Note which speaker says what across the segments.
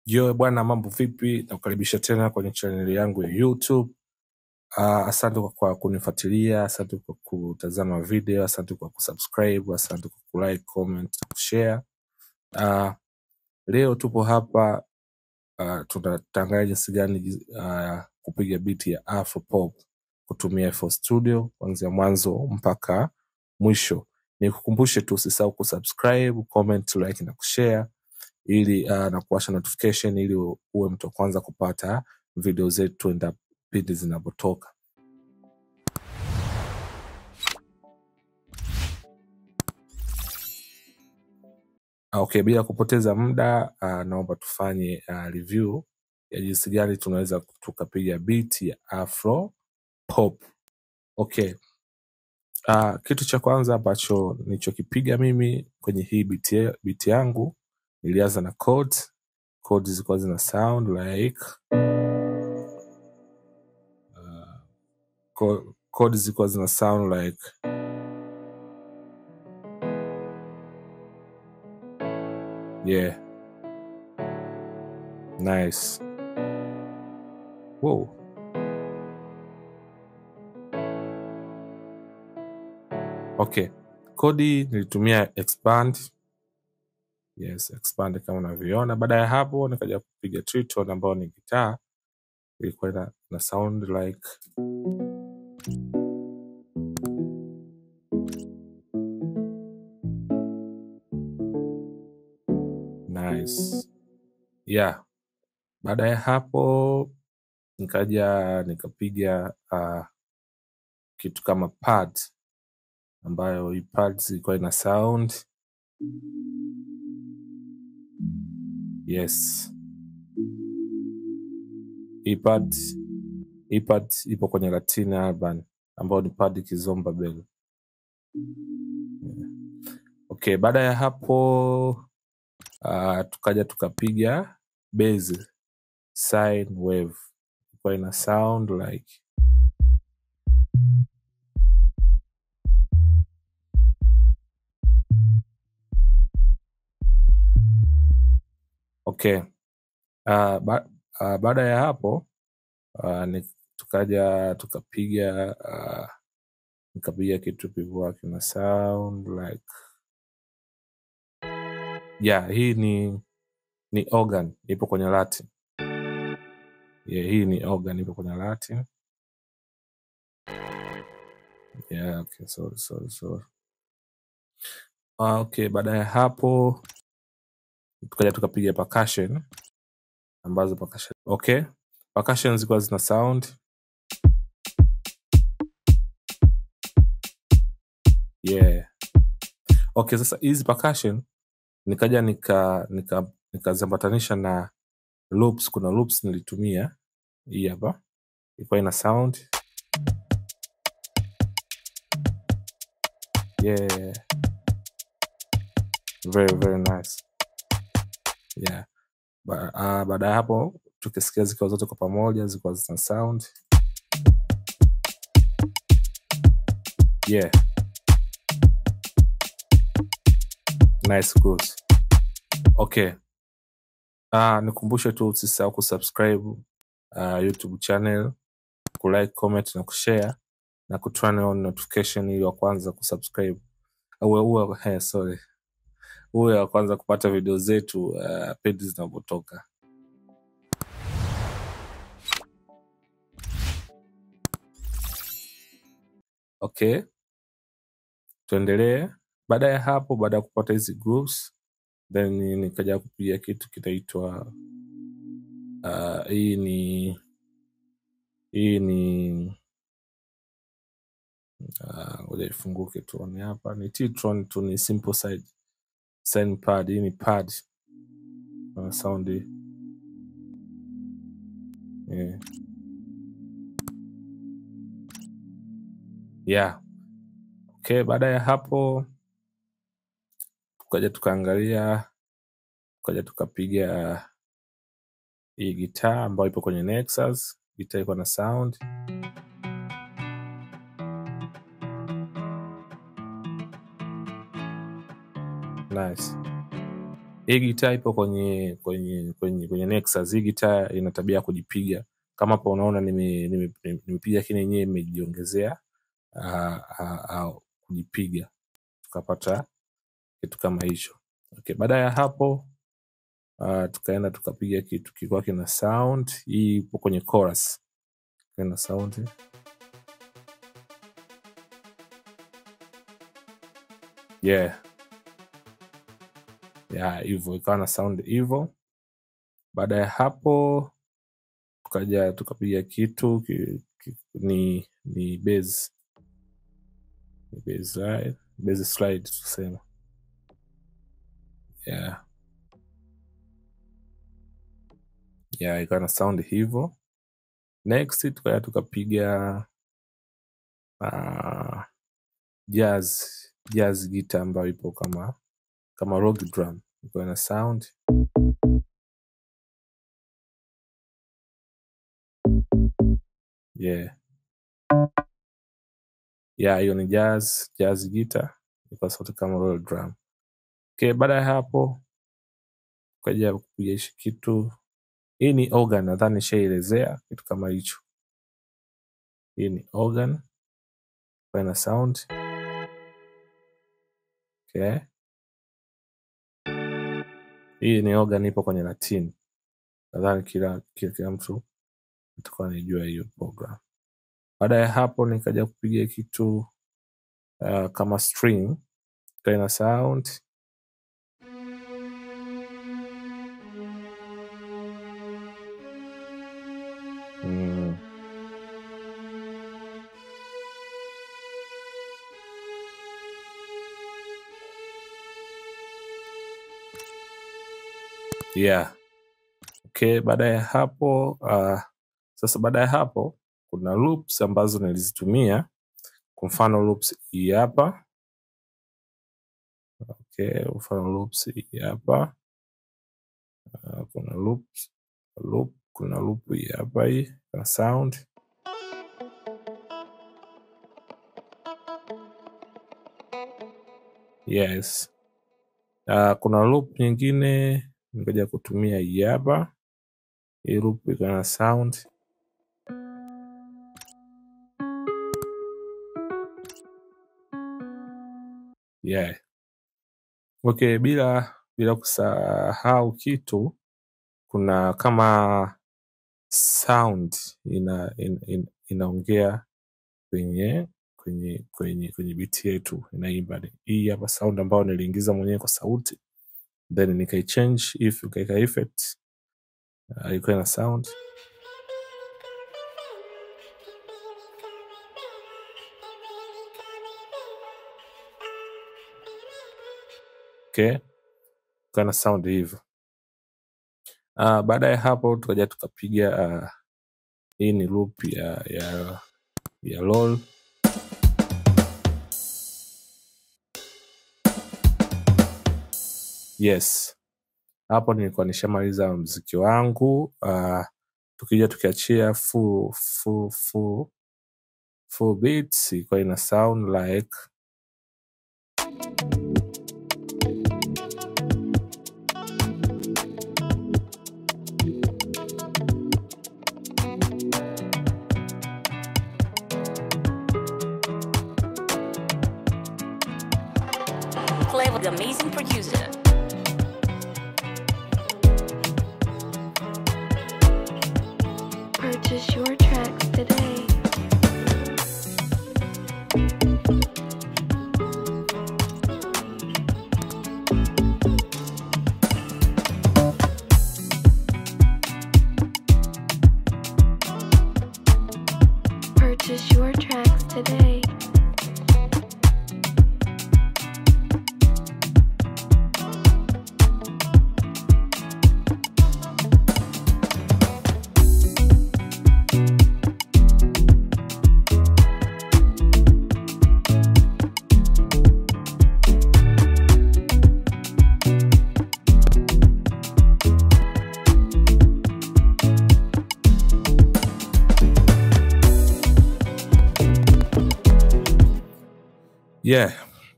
Speaker 1: Yo bwana, mambo vipi? Nakukaribisha tena kwenye channel yangu ya YouTube. Asante kwa kunifuatilia, asante kwa kutazama video, asante kwa kusubscribe, asante kwa kulike, comment na kushare. Leo tupo hapa tunatangaza jinsi gani kupiga beat ya Afro Pop kutumia FL Studio kuanzia mwanzo mpaka mwisho. Nikukumbushe tu usisahau kusubscribe, comment, like na kushare ili na kuwasha notification ili uwe mtu wa kwanza kupata video zetu pindi zinapotoka. Okay, bila kupoteza muda naomba tufanye review ya jinsi gani tunaweza tukapiga beat ya Afro Pop. Okay. Kitu cha kwanza ambacho nilichokipiga mimi kwenye hii beat yangu, nilianza na chords zilikuwa zina sound like chords zilikuwa zina sound like yeah. Nice. Whoa. Okay. Kodi nilitumia expand. Yes, expand kama unavyoona. Baada ya hapo nikaja kupiga tritone ambayo ni gitaa. Ilikuwa na sound like nice. Yeah. Baada ya hapo nikaja nikapiga kitu kama pad ambayo hii pads ilikuwa ina sound. Yes. Hii pad ipo kwenye Latina Urban ambayo ni pad Kizomba Bell. Okay, baada ya hapo tukaja tukapiga bass sine wave. Ilikuwa ina sound like okay. Baada ya hapo tukaja tukapiga nikapiga kitu pivyo kina sound like yeah. Hii ni organ ipo kwenye Latin. Yeah, hii ni organ ipo kwenye Latin. Yeah, okay, sorry. Okay, baada ya hapo tukaja tukapiga percussion ambazo percussion. Okay, percussion zilikuwa zina sound yeah. Okay, sasa hizi percussion nikaja nikazambatanisha na loops. Kuna loops nilitumia, hii hapa ilikuwa ina sound yeah, very nice yeah. Baada ya hapo tukisikia zikiwa zote kwa pamoja zilikuwa zina sound yeah. Nice, good. Okay. Nikumbushe tu usisahau kusubscribe YouTube channel, kulike, comment na kushare na kuturn on notification ili wa kwanza kusubscribe. Uwe wa kwanza kupata video zetu pindi zinapotoka. Okay. Tuendelee. Baada ya hapo, baada ya kupata hizi grooves, then nikaja kupiga kitu kitaitwa hii ni ngoja ifunguke tuone hapa. Ni T-Tron tu, ni simple sine pad. Hii ni pad sound yeah. Okay, baada ya hapo tukaja tukapiga hii gitaa ambayo ipo kwenye Nexus. Gitaa iko na sound nice. Hii gitaa ipo kwenye Nexus. Hii gitaa ina tabia kujipiga. Kama hapo unaona nimepiga, lakini yenyewe imejiongezea kujipiga, tukapata kitu kama hicho. Okay, baada ya hapo tukaenda tukapiga kitu kilikuwa kina sound. Hii ipo kwenye chorus, kina sound hivyo, ikawa na sound hivyo. Baada ya hapo tukaja tukapiga kitu ni bass slide tuseme. Ikawa na sound hivyo. Next tukaja tukapiga jazz guitar ambayo ipo kama rock drum, ikawa na sound. Hiyo ni jazz guitar, iko sauti kama rock drum. Okay, baada ya hapo tukaja kupiga hichi kitu. Hii ni organ, nadhani nishaelezea kitu kama hicho. Hii ni organ, iko na sound. Okay, hii ni organ, ipo kwenye Latin. Nadhani kila mtu atakuwa anajua hiyo program. Baada ya hapo nikaja kupiga kitu kama string, iko na sound. Okay, baada ya hapo sasa baada ya hapo kuna loops ambazo nilizitumia. Kwa mfano loops hii hapa. Okay, mfano loops hii hapa. Kuna loop hii hapa, hii na sound. Yes. Kuna loop nyingine nikaja kutumia hii hapa. Hii loop iko na sound. Okay, bila kusahau kitu, kuna kama sound inaongea kwenye beat yetu, inaimba. Hii hapa sound ambayo niliingiza mwenyewe kwa sauti, then nikaichange nikaika effect, iko na sound. Okay, kana sound hivyo. Baada ya hapo tukaja tukapiga hii ni loop ya LOL. Yes. Hapo nilikuwa nishamaliza muziki wangu. Tukija tukiachia full beats, iko ina sound like
Speaker 2: Play with the amazing producer.
Speaker 3: Purchase your tracks today. Purchase your tracks today.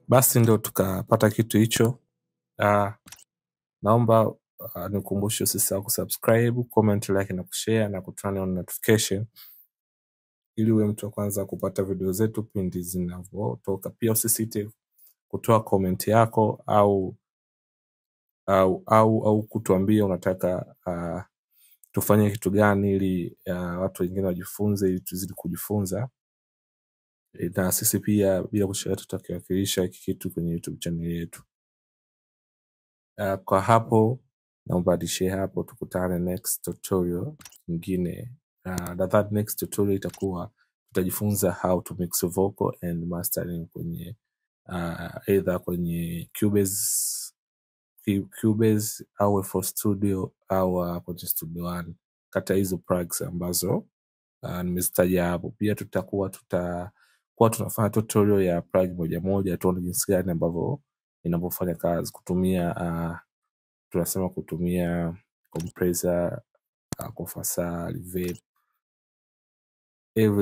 Speaker 1: basi ndo tukapata kitu hicho. Naomba nikukumbushe usisahau kusubscribe, comment, like na kushare na kuturn on notification ili uwe mtu wa kwanza kupata video zetu pindi zinavyotoka. Pia usisite kutoa comment yako au kutuambia unataka tufanye kitu gani ili watu wengine wajifunze, ili tuzidi kujifunza. Na sisi pia bila kushare tutakiwakilisha hiki kitu kwenye YouTube channel yetu. Kwa hapo naomba nishie hapo, tukutane next tutorial nyingine. That next tutorial itakuwa tutajifunza how to mix vocal and mastering kwenye either kwenye Cubase au FL Studio au kwenye Studio One, kata hizo plugs ambazo nimezitaja hapo. Pia tutakuwa tunafanya tutorial ya plug moja moja, tuone jinsi gani ambavyo inavyofanya kazi kutumia tunasema kutumia compressor, compressor, reverb,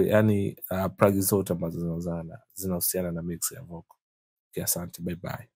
Speaker 1: yani plug zote ambazo zinahusiana na mix ya vocal. Asante, bye bye.